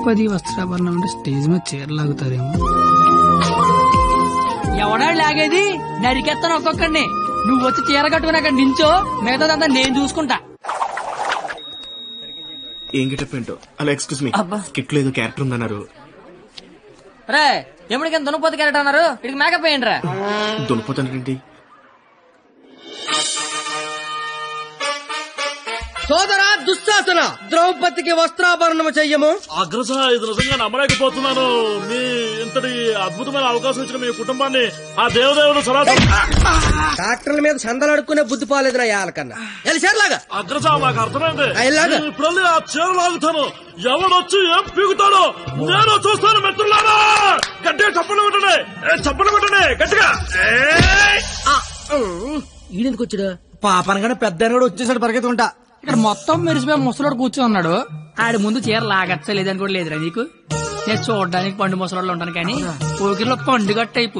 ద్రౌపది వస్త్రాభరణం అంటే స్టేజ్ మీద చీరలాగుతారేమో. ఎవడా లాగేది? నరికెత్తాను ఒక్కొక్కడిని. నువ్వు వచ్చి చీర కట్టుకుని అక్కడ నించో, మిగతాదంతా నేను చూసుకుంటా. ఏం గెటప్ ఏంటో. అలా ఎక్స్క్యూజ్ మీ, స్కిట్ లో ఏదో క్యారెక్టర్ ఉందన్నారు. రే ఎప్పటికైనా దునపోతు క్యారెక్టర్ అన్నారు, ఇక్కడికి మేకప్ వేయండి రా. దునిపోతానండి. సోదరా దుశ్శాసన, ద్రౌపదికి వస్త్రాభరణము చెయ్యము. అగ్రస, ఇది నిజంగా నమ్మలేకపోతున్నాను. మీ ఇంతటి అద్భుతమైన అవకాశం ఇచ్చిన మీ కుటుంబాన్ని ఆ దేవదేవుడు డాక్టర్ల మీద సందలు అడుక్కునే బుద్ధి పోలేదు నా యాలకన్నా. చీరలాగా అగ్రస, నాకు అర్థమైంది. ఇలాగా ఇప్పుడు ఆ చీర లాగుతాను. ఎవడొచ్చి ఏం పీగుతాడో నేను చూస్తాను. మిత్రులారా, గట్టిగా చప్పట్లు కొట్టండి, చప్పట్లు కొట్టండి గట్టిగా. ఈడెందుకు వచ్చాడు? పాపనగానే పెద్ద కూడా వచ్చేసాడు పరిగెత్తుకుంటా. ఇక్కడ మొత్తం మెరిసిపోయి ముసలోడు కూర్చొని ఉన్నాడు. ఆడి ముందు చీర లాగచ్చలేదని కూడా లేదురా నీకు. నేను చూడడానికి పండు ముసలోళ్ళు ఉంటాను కానీ పోకిలో పండుగ టైపు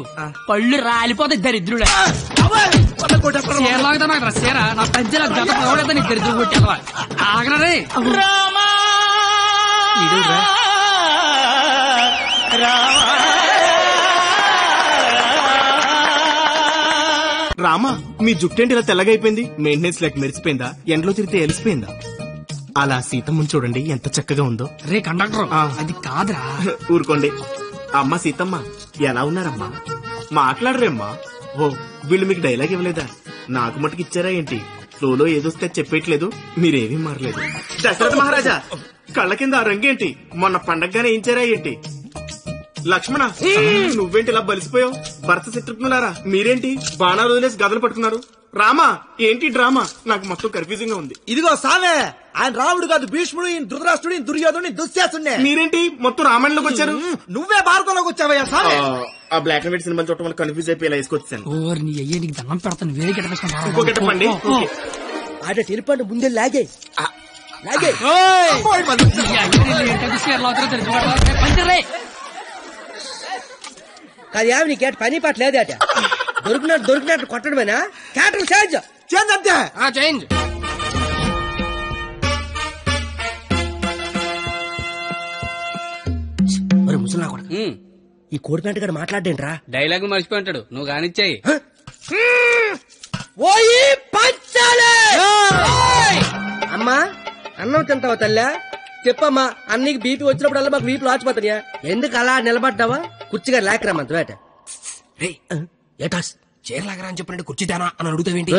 పళ్ళు రాలిపోతాయి దరిద్రుడే. చీర లాగుతా నాకు చీర నా పంచల గత పడతా నీకు దరిద్రుడు కొట్టేవా ఆగరే. రామా, మీ జుట్టేంటి ఇలా తెల్లగైపోయింది? మెయింటెనెన్స్ లేక మెరిసిపోయిందా? ఎండలో తిరిగితే ఎలిసిపోయిందా? అలా సీతమ్మని చూడండి ఎంత చక్కగా ఉందో. రే కండక్టర్, అది కాదురా. ఊరుకోండి. అమ్మ సీతమ్మ, ఎలా ఉన్నారమ్మా? మాట్లాడరేమ్మా. ఓ, వీళ్ళు మీకు డైలాగ్ ఇవ్వలేదా? నాకు మటుకు ఇచ్చారా ఏంటి? ఫ్లోలో ఏదొస్తే చెప్పేయట్లేదు, మీరేమీ మారలేదు. దశరథ మహారాజా, కళ్ళ కింద ఆ రంగేంటి? మొన్న పండగగానే ఏంచారా ఏంటి? లక్ష్మణ, నువ్వేంటి ఇలా బలిసిపోయావు? భర్త శత్రుఘ్నులారా, మీరేంటి బాణాలు వదిలేసి గదలు పట్టుకున్నారు? రామా, ఏంటి డ్రామా? నాకు మొత్తం కన్ఫ్యూజింగ్ గా ఉంది. ఇదిగో సామే, ఆయన రాముడు కాదు, భీష్ముడు, ఈయన ధృతరాష్ట్రుడు, ఈయన దుర్యోధనుడు, దుశ్శాసనుడే. మీరేంటి మొత్తం రామాయణంలోకి వచ్చారు? నువ్వే భారతంలోకి వచ్చావయ్యా సామే. ఆ బ్లాక్ అండ్ వైట్ సినిమా చూడటం వల్ల కన్ఫ్యూజ్ అయిపోయి ఇలా వేసుకొచ్చాను. ఓర్ నీ అయ్యే, నీకు దండం పెడతాను. వేరే ఇంకో గెటప్పండి. ఆట తిరుపండి ముందే లాగే లాగే. కాదు ఏమి నీకేట పని పాట లేదు అట. దొరికినట్టు కొట్టడమేనా? క్యాటర్ చేంజ్ చేంజ్ అంతే. చేంజ్. మరి ముసలా కొడుకు ఈ కోడిపెంట గడ మాట్లాడేంట్రా? డైలాగ్ మర్చిపోయి ఉంటాడు, నువ్వు కానిచ్చాయి. అమ్మా అన్నం తింటావా తల్లా? చెప్పమ్మా, అన్నికి బీపీ వచ్చినప్పుడల్లా మాకు వీపులు ఆచిపోతాయా? ఎందుకు అలా నిలబడ్డావా? కుర్చీగా లేకరామంత ఏటాస్ చీరలాగరా అని చెప్పినట్టు కుర్చీదానా అని అడుగుతావేంటి?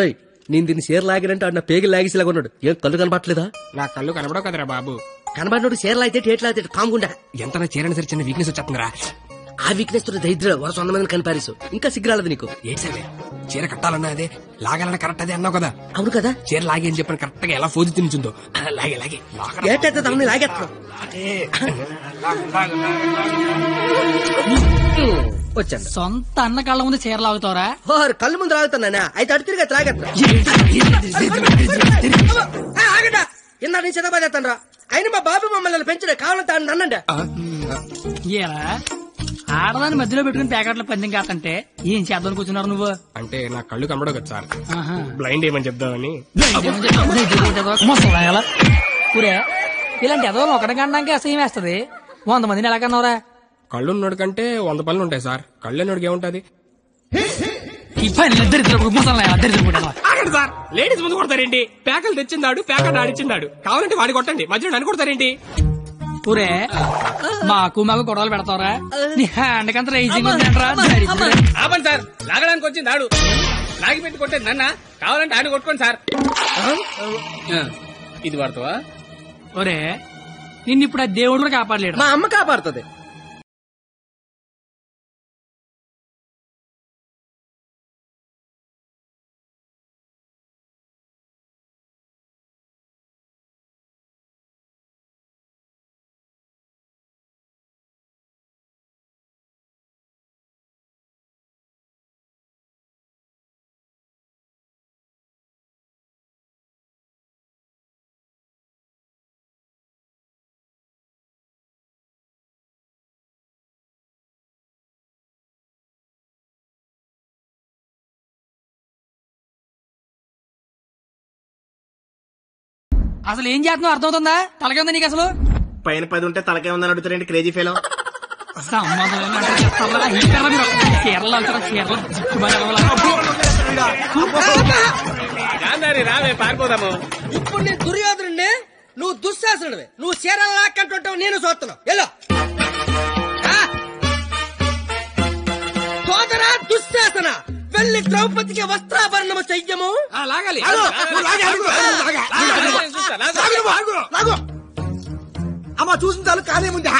నేను దీన్ని చీర లాగినంటే అన్న పేగి లాగేసేలాగా ఉన్నాడు. ఏం కళ్ళు కనపట్లేదా? నా కళ్ళు కనబడవు కదరా బాబు. కనబడినోడు చీర లాగితే ఏట్లా అయితే కాముకుండా ఎంత చీరని సరే చిన్న వీక్నెస్ వచ్చేస్తుందిరా. ఆ వీక్నెస్ తో దరిద్ర వరుస 100 మందిని కనిపారేసు. ఇంకా సిగ్గురాలదు నీకు. ఏంటి సరే, చీర కట్టాలన్నా అదే, లాగాలన్నా కరెక్ట్ అదే అన్నావు కదా. అవును కదా. చీర లాగి అని చెప్పిన కరెక్ట్ గా ఎలా ఫోజు తినిచుందో లాగే లాగే ఏటైతే తమని లాగేస్తున్నావు. వచ్చాను. సొంత అన్న కళ్ళ ముందు చీర లాగుతావరా? కళ్ళు ముందు లాగుతున్నానా? అయితే అటు తిరిగి లాగేస్తున్నా. ఇందా నేను చిన్నబాదేస్తాను రా. అయినా మా బాబు మమ్మల్ని పెంచడే, కావాలంటే అన్నండి. ఆడదాన్ని మధ్యలో పెట్టుకుని ప్యాకెట్ల పందెం కాకంటే ఏం చేద్దాం కూర్చున్నారు నువ్వు? అంటే నా కళ్ళు కనబడవు కదా సార్, బ్లైండ్ ఏమని చెప్దామని. ఊరే ఇలాంటి ఎదో ఒకటి కనడానికి అసహ్యం వేస్తది. 100 మందిని ఎలా కన్నావురా? కళ్ళు ఉన్నోడు కంటే 100 పనులు ఉంటాయి సార్. కళ్ళు ఉన్నోడికి ఏముంటది? ఆగండి సార్, లేడీస్ ముందు కొడతారేంటి? ప్యాకలు తెచ్చిందాడు, ప్యాకెట్ ఆడిచ్చిందాడు. కావాలంటే వాడి కొట్టండి, మధ్యలో నన్ను కొడతారేంటి? ఊరే మాకు గొడవలు పెడతావరా? నీ హ్యాండ్ కంత రైజింగ్ ఆపండి సార్, లాగడానికి వచ్చింది ఆడు, లాగి పెట్టి కొట్టేది నన్న. కావాలంటే ఆడు కొట్టుకోండి సార్. ఇది వాడతావా? ఒరే నిన్ను ఇప్పుడు ఆ దేవుడు కూడా కాపాడలేడు. మా అమ్మ కాపాడుతుంది. అసలు ఏం చేస్తున్నావు అర్థమవుతుందా? తలకింద నీకు అసలు పైన 10 ఉంటే తలకే ఉందని అడుగుతారండి క్రేజీ ఫెలో. సంబంధం రావే పారిపోదాము. ఇప్పుడు నేను దుర్యోధనుడిని, నువ్వు దుశ్శాసనుడివి. నువ్వు చీరలు లాక్కంటుంటావు, నేను చూస్తున్నావు. ఎలా సోదరా దుశ్శాసన, వెళ్ళి ద్రౌపదికి వస్త్రాభరణము చెయ్యము. లాగాలి. అమ్మ చూసిన చాలు కానే ముందే.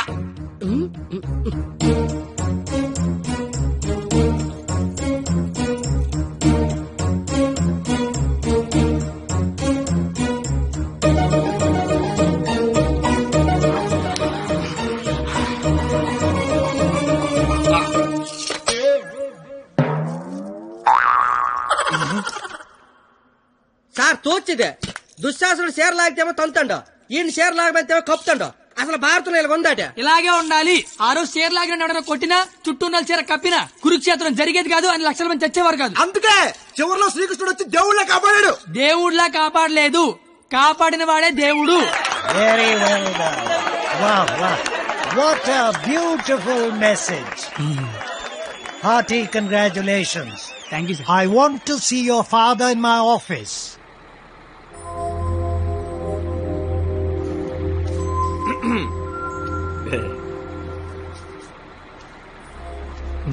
సార్ తోచిదే, దుశ్శాసనుడు షేర్ లాగితేమో తంతండో, ఈయన షేర్ లాగమంతేమో కప్పుతండో. అసలు భారతంలో ఇలా ఉందాట. ఇలాగే ఉండాలి. ఆ రోజు చీర లాగిన ఎవడన్నా కొట్టినా, చుట్టూ ఉన్న చీర కప్పినా కురుక్షేత్రం జరిగేది కాదు, అని లక్షల మంది చచ్చేవారు కాదు. అందుకే చివరిలో శ్రీకృష్ణుడు వచ్చి దేవుళ్ళ కాపాడాడు. దేవుళ్లా కాపాడలేదు, కాపాడిన వాడే దేవుడు. Very well done. Wow, wow. What a beautiful message. Hearty congratulations. Thank you sir. I want to see your father in my office.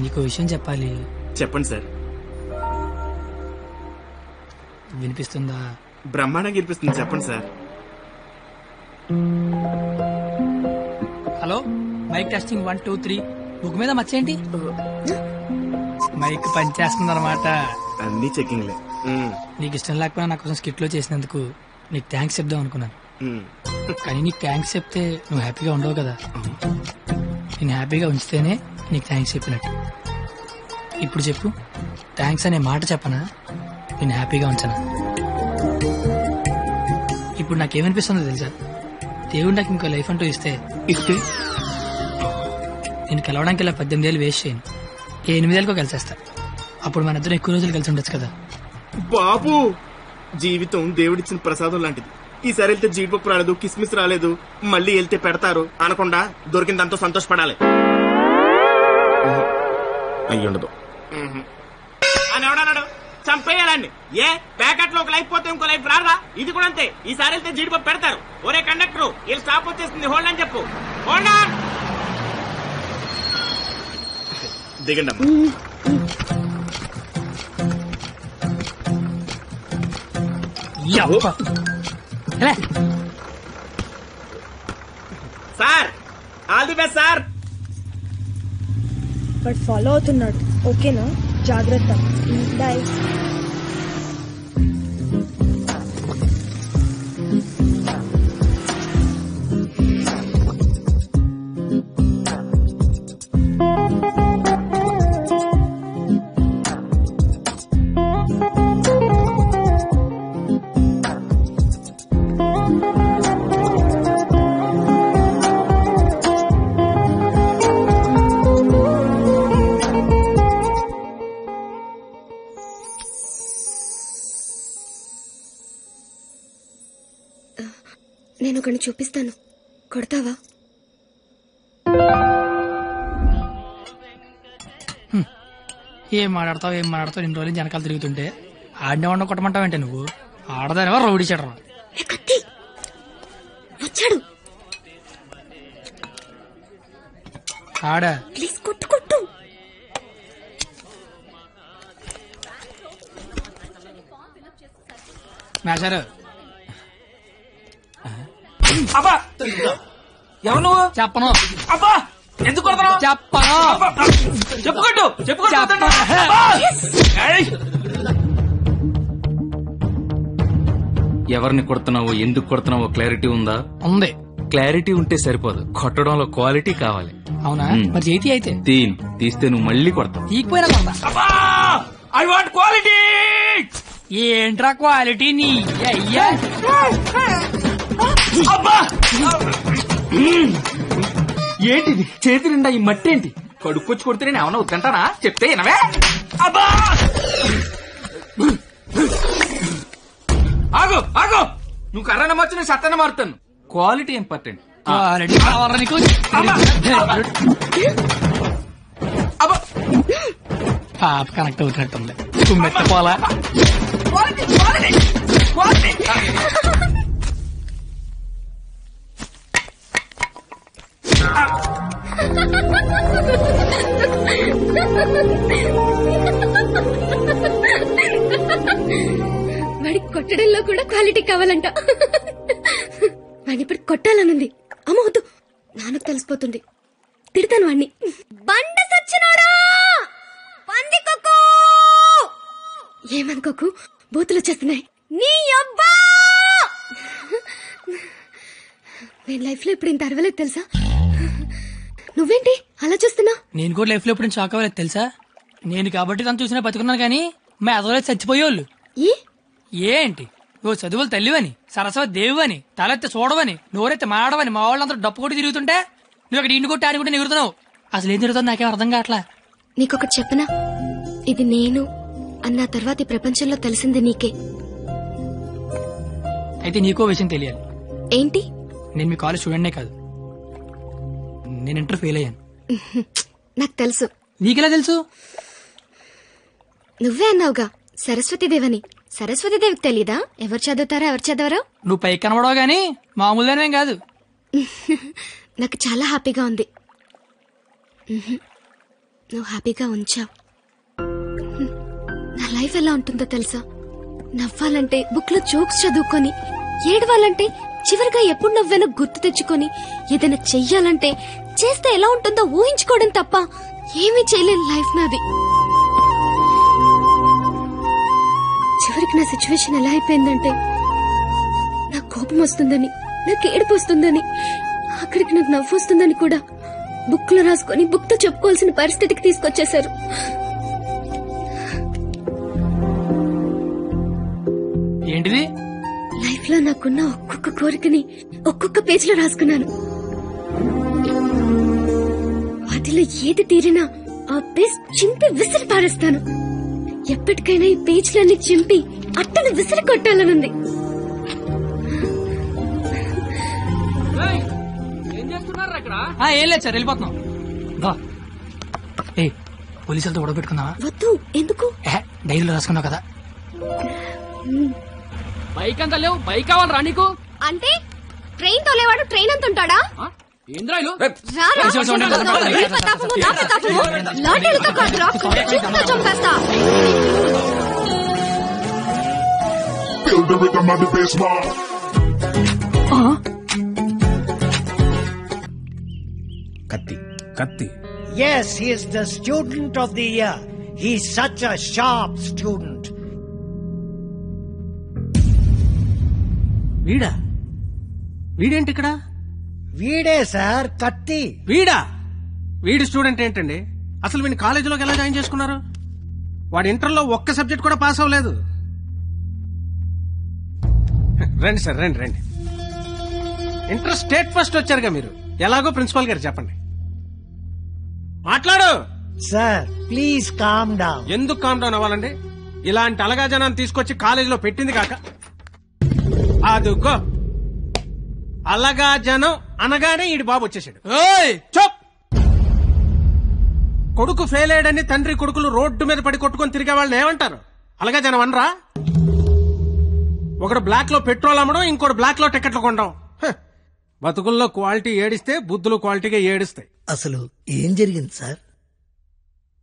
నీకు విషయం చెప్పాలి. చెప్పండి సార్. వినిపిస్తుందా? బ్రహ్మాండంగా వినిపిస్తుంది, చెప్పండి sir. Hello, mic testing 1 2 3. Book మీద మర్చేంటి? మైక్ పనిచేస్తుంది అనమాట. అన్ని చెకింగ్లే. నీకు ఇష్టం లేకపోయినా నా కోసం స్కిట్ లో చేసినందుకు నీకు థ్యాంక్స్ చెప్దాం అనుకున్నాను. కానీ నీకు థ్యాంక్స్ చెప్తే నువ్వు హ్యాపీగా ఉండవు కదా. నేను హ్యాపీగా ఉంచితేనే నీకు థ్యాంక్స్ చెప్పినట్టు. ఇప్పుడు చెప్పు, థ్యాంక్స్ అనే మాట చెప్పనా, నేను హ్యాపీగా ఉంచనా? ఇప్పుడు నాకేమనిపిస్తుందో తెలుసా? దేవుడు నాకు ఇంకో లైఫ్ అంటూ ఇస్తే నేను కలవడానికి ఇలా 18 ఏళ్ళు వేస్ట్ చేయను, 8 ఏళ్ళకో కలిసేస్తా. అప్పుడు మన ఇద్దరు ఎక్కువ రోజులు కలిసి ఉండొచ్చు కదా. బాబు, జీవితం దేవుడిచ్చిన ప్రసాదం లాంటిది. ఈసారి వెళ్తే జీడిపప్పు రాలేదు, కిస్మిస్ రాలేదు, మళ్ళీ వెళ్తే పెడతారు అనకుండా దొరికిందంతో సంతోషపడాలి. అయ్యుండదు అని ఎవడన్నాడు? చంపేయాలండి. ఏ ప్యాకెట్ లో ఒక లైఫ్ పోతే ఇంకో లైఫ్ రారా? ఇది కూడా అంతే. ఈసారి వెళ్తే జీడిపప్పు పెడతారు. ఒరే కండక్టర్, వీళ్ళు స్టాప్ వచ్చేస్తుంది, హోల్డ్ అని చెప్పు. Hold on. దిగండి అమ్మా. Sir, all the best sir. But follow అవుతున్నాడు. ఓకేనా? జాగ్రత్త. బాయ్. నేను ఒకరిని చూపిస్తాను, కొడతావా? ఏం మాట్లాడతావు ఇన్ని రోజులు వెనకాల తిరుగుతుంటే ఆడినే వండ కొట్టమంటావంటే నువ్వు ఆడదానివా రౌడీ చెడరా? వచ్చాడు. ఆడా ప్లీజ్ కొట్టు కొట్టు. మేషారు. అబ్బా, ఎవరు నువ్వు? చెప్పను. అబ్బా, ఎందుకు కొడతావు? చెప్పను. చెప్పుకోట్టు చెప్పుకోట్టు. ఎవరిని కొడుతున్నావో, ఎందుకు కొడుతున్నావో క్లారిటీ ఉందా? ఉంది. క్లారిటీ ఉంటే సరిపోదు, కొట్టడంలో క్వాలిటీ కావాలి. అవునా? మరి చేతి అయితే తీస్తే నువ్వు మళ్ళీ కొడతావు. తీకపోయినా కొడతా. I want quality. ఏంట్రా క్వాలిటీ నీ అయ్యా? అబ్బా, ఏంటిది చేతి నిండా ఈ మట్టి ఏంటి? కడుక్కొచ్చి కొడితే నేను ఏమన్నా వద్దంటానా? చెప్తే వినవే. అబ్బా, ఆగు ఆగు, నువ్వు కర్రన మార్చి నేను సత్తన మారుతాను. క్వాలిటీ ఇంపార్టెంట్, క్వాలిటీ కావాలా నీకు? పాప కనెక్ట్ అవుతున్నట్టుంది. తుమ్మెత్తిపోలా వాడికి కొట్టడంలో కూడా క్వాలిటీ కావాలంట. వాడిని ఇప్పుడు కొట్టాలనుంది. అమ్మ వద్దు, నాన్నకు తెలిసిపోతుంది. తిడతాను వాడిని. బండ సచ్చినోడా, పందికొక్కు. ఏమనుకోకు, బూతులు వచ్చేస్తున్నాయి. నీ అబ్బా, నేను లైఫ్ లో ఇప్పుడు ఇంత అరవలేదు తెలుసా? నువ్వేంటి అలా చూస్తున్నా? నేను కూడా లైఫ్ లో ఎప్పుడు షాక్ అవ్వలేదు తెలుసా? నేను కాబట్టి తను చూసినా బతుకున్నాను కానీ మా ఎదవలేదు చచ్చిపోయేవాళ్ళు. ఏంటి నువ్వు చదువులు తల్లివని, సరస్వతి దేవివని, తలెత్తి చూడవని, నోరెత్తి మాడవని మా వాళ్ళందరూ డప్పు కొట్టి తిరుగుతుంటే నువ్వు అక్కడ ఇంటి కొట్టి ఆడి ఎగురుతున్నావు. అసలు ఏం తిరుగుతుంది నాకేం అర్థం కావట్లా. నీకొకటి చెప్పనా? ఇది నేను అన్న తర్వాత ఈ ప్రపంచంలో తెలిసింది నీకే. అయితే నీకో విషయం తెలియాలి. ఏంటి? నేను మీ కాలేజ్ స్టూడెంట్నే కాదు, నేను ఇంటర్ ఫెయిల్ అయ్యాను. నాకు తెలుసు. నీకెలా తెలుసు? నువ్వే అన్నావుగా సరస్వతీదేవని. సరస్వతీదేవికి తెలీదా ఎవరు చదువుతారో ఎవరు చదవరో? నువ్వు పైకి కనబడవు గానీ మామూలుగానేం కాదు. నాకు చాలా హ్యాపీగా ఉంది. నువ్వు హ్యాపీగా ఉంచావు. నా లైఫ్ ఎలా ఉంటుందో తెలుసా? నవ్వాలంటే బుక్ లో జోక్స్ చదువుకొని, ఏడవాలంటే చివరిగా ఎప్పుడు నవ్వానో గుర్తు తెచ్చుకొని, ఏదైనా చెయ్యాలంటే చేస్తే ఎలా ఉంటుందో ఊహించుకోవడం తప్ప ఏమీ చేయలేని లైఫ్ నాది. చివరికి నా సిచ్యువేషన్ ఎలా అయిపోయిందంటే, నాకు కోపం వస్తుందని, నాకు ఏడుపు వస్తుందని, అక్కడికి నాకు నవ్వు వస్తుందని కూడా బుక్ లో రాసుకొని బుక్ తో చెప్పుకోవాల్సిన పరిస్థితికి తీసుకొచ్చేశారు. ఏంటిది? లైఫ్ లో నాకున్న ఒక్కొక్క కోరికని ఒక్కొక్క పేజ్ లో రాసుకున్నాను. వాటిలో ఏది తీరినా ఆ పేజ్ చింపి విసిరి పారేస్తాను. ఎప్పటికైనా ఈ పేజ్లన్నీ చింపి అట్టను విసిరి కొట్టాలనుంది. ఏం లేదు సార్, వెళ్ళిపోతున్నాం. ఏ పోలీసులతో గొడవ పెట్టుకున్నావా? వద్దు. ఎందుకు? డైరీలో రాసుకున్నావు కదా. బైక్ అంతా లేవు, బైక్ కావాలరా నీకు? అంటే ట్రైన్ తోలేవాడు ట్రైన్ అంత ఉంటాడా? ఏంద్రాయిలు చంపేస్తా. కత్తి కత్తి. Yes, he is the student of the year. He's such a sharp student. వీడా? వీడేంటి ఇక్కడ? వీడే సార్, కత్తి. వీడా? వీడి స్టూడెంట్ ఏంటండి? అసలు వీడిని కాలేజీలోకి ఎలా జాయిన్ చేసుకున్నారు? వాడు ఇంటర్లో ఒక్క సబ్జెక్ట్ కూడా పాస్ అవ్వలేదు. రండి సార్, రండి రండి. ఇంటర్ స్టేట్ ఫస్ట్ వచ్చారుగా మీరు. ఎలాగో ప్రిన్సిపాల్ గారు చెప్పండి. మాట్లాడు సార్. Please calm down. ఎందుకు కామ్ డౌన్ అవ్వాలండి? ఇలాంటి అలగా జనాన్ని తీసుకొచ్చి కాలేజీలో పెట్టింది కాక అదుగో అలగా జనం అనగానే ఈడి బాబు వచ్చేసాడు. చోప్! కొడుకు ఫెయిల్ అయ్యాడని తండ్రి కొడుకులు రోడ్డు మీద పడి కొట్టుకొని తిరిగే వాళ్ళని ఏమంటారు? అలగా జనం అనరా? ఒకడు బ్లాక్ లో పెట్రోల్ అమ్మడం, ఇంకోటి బ్లాక్ లో టికెట్లు కొనడం. బతుకుల్లో క్వాలిటీ ఏడిస్తే బుద్ధులు క్వాలిటీగా ఏడుస్తాయి. అసలు ఏం జరిగింది సార్?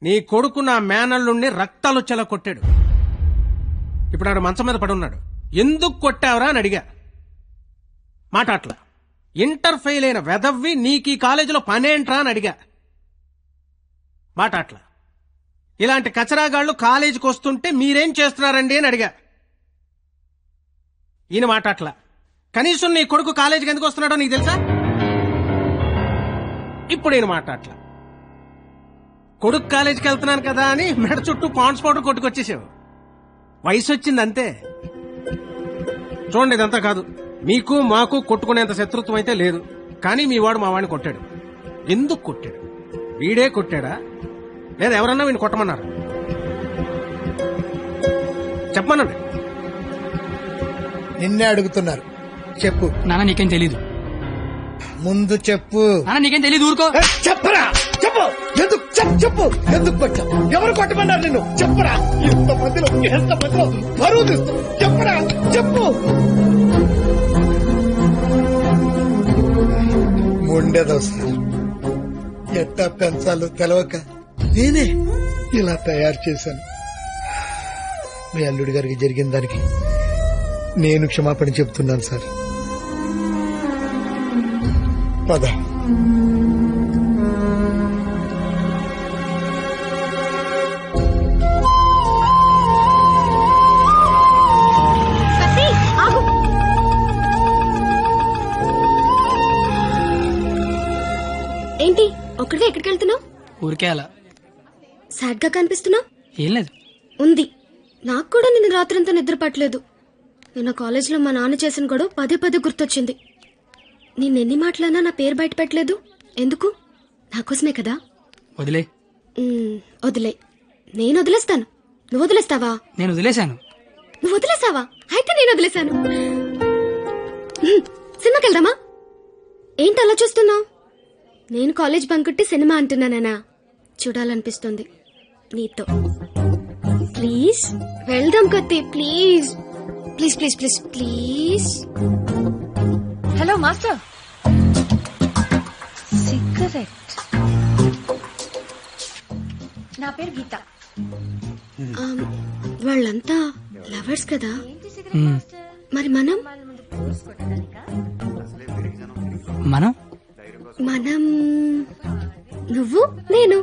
నీ కొడుకు నా మేనల్లుండి రక్తాలు వచ్చేలా కొట్టాడు. ఇప్పుడు ఆడు మంచం మీద పడున్నాడు. ఎందుకు కొట్టావరా అని అడిగా. మాట్లాడలా. ఇంటర్ ఫెయిల్ అయిన వెదవ్వి నీకు ఈ కాలేజీలో పనేంట్రా అని అడిగా. మాట్లాడలా. ఇలాంటి కచరాగాళ్లు కాలేజీకి వస్తుంటే మీరేం చేస్తున్నారండి అని అడిగా. ఈయన మాట్లాడలా. కనీసం నీ కొడుకు కాలేజీకి ఎందుకు వస్తున్నాడో నీకు తెలుసా? ఇప్పుడు ఈయన మాట్లాడలా. కొడుకు కాలేజీకి వెళ్తున్నాను కదా అని మెడ చుట్టూ పాండ్స్ పౌడర్ కొట్టుకొచ్చేసావు. వయసు వచ్చింది అంతే. చూడండి, ఇదంతా కాదు. మీకు మాకు కొట్టుకునేంత శత్రుత్వం అయితే లేదు. కానీ మీ వాడు మా వాడిని కొట్టాడు. ఎందుకు కొట్టాడు? వీడే కొట్టాడా లేదా ఎవరన్నా వీడిని కొట్టమన్నారు? చెప్పమనండి. నిన్నే అడుగుతున్నారు, చెప్పు. నాన్న నీకేం తెలీదు. ముందు చెప్పు. అన్న నీకేం తెలియదు, ఊరుకో. చెప్పరా, చెప్పు. ఎందుకు చెప్పు ఎందుకు కొట్టావు? ఎవరు కొట్టమన్నారు నిన్ను? చెప్పరా. ఎంత మధ్యలో బరువు తీస్తావు? చెప్పరా, చెప్పు. ఉండేదో సార్, ఎట్టా పెంచాలో తెలవక నేనే ఇలా తయారు చేశాను. మీ అల్లుడి గారికి జరిగిన దానికి నేను క్షమాపణ చెప్తున్నాను సార్. పద. ఏంటి ఒక్కడే ఎక్కడికి వెళ్తున్నావు? ఊరికే అలా. సాడ్ గా కనిపిస్తున్నావు. ఏం లేదు. ఉంది. నాకు కూడా నిన్న రాత్రంతా నిద్ర పట్టలేదు. నిన్న కాలేజీలో మా నాన్న చేసిన గొడవ పదే పదే గుర్తొచ్చింది. నిన్నెన్ని మాటలన్నా నా పేరు బయట పెట్టలేదు. ఎందుకు? నాకోసమే కదా. వదిలే. వదిలే. నేను వదిలేస్తాను. నువ్వు వదిలేస్తావా? నేను వదిలేశాను. నువ్వు వదిలేసావా? అయితే నేను వదిలేశాను. సినిమాకి వెళ్దామా? ఏంటి అలా చూస్తున్నావు? నేను కాలేజ్ బంకొట్టి సినిమా అంటున్నానా? చూడాలనిపిస్తుంది నీతో. ప్లీజ్ వెళ్దాం కత్తి. Please please please please please. Hello master. Cigarette. నా పేరు గీత. వాళ్ళంతా లవర్స్ కదా, మరి మనం నువ్వు నేను.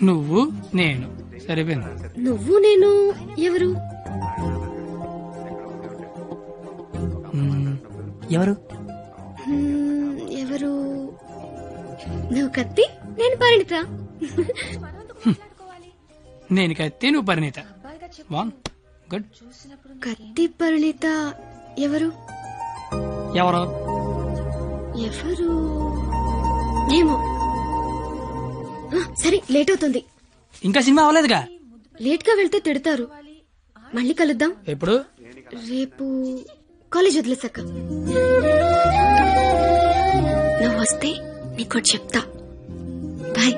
నువ్వు నేను సరిపోయింది. నువ్వు నేను ఎవరు? ఎవరు ఎవరు? నువ్వు కత్తి, నేను పరిణిత. నేను కత్తి, నువ్వు పరిణిత. గుడ్. కత్తి పరిణిత ఎవరు? ఎవరు ఎవరు ఏమో. సరే, లేట్ అవుతుంది. ఇంకా సినిమా అవ్వలేదుగా. లేట్ గా వెళ్తే తిడతారు. మళ్ళీ కలుద్దాం. ఎప్పుడు? రేపు కాలేజ్ వదిలేసాక. నువ్వు వస్తే నీకు చెప్తా. బాయ్.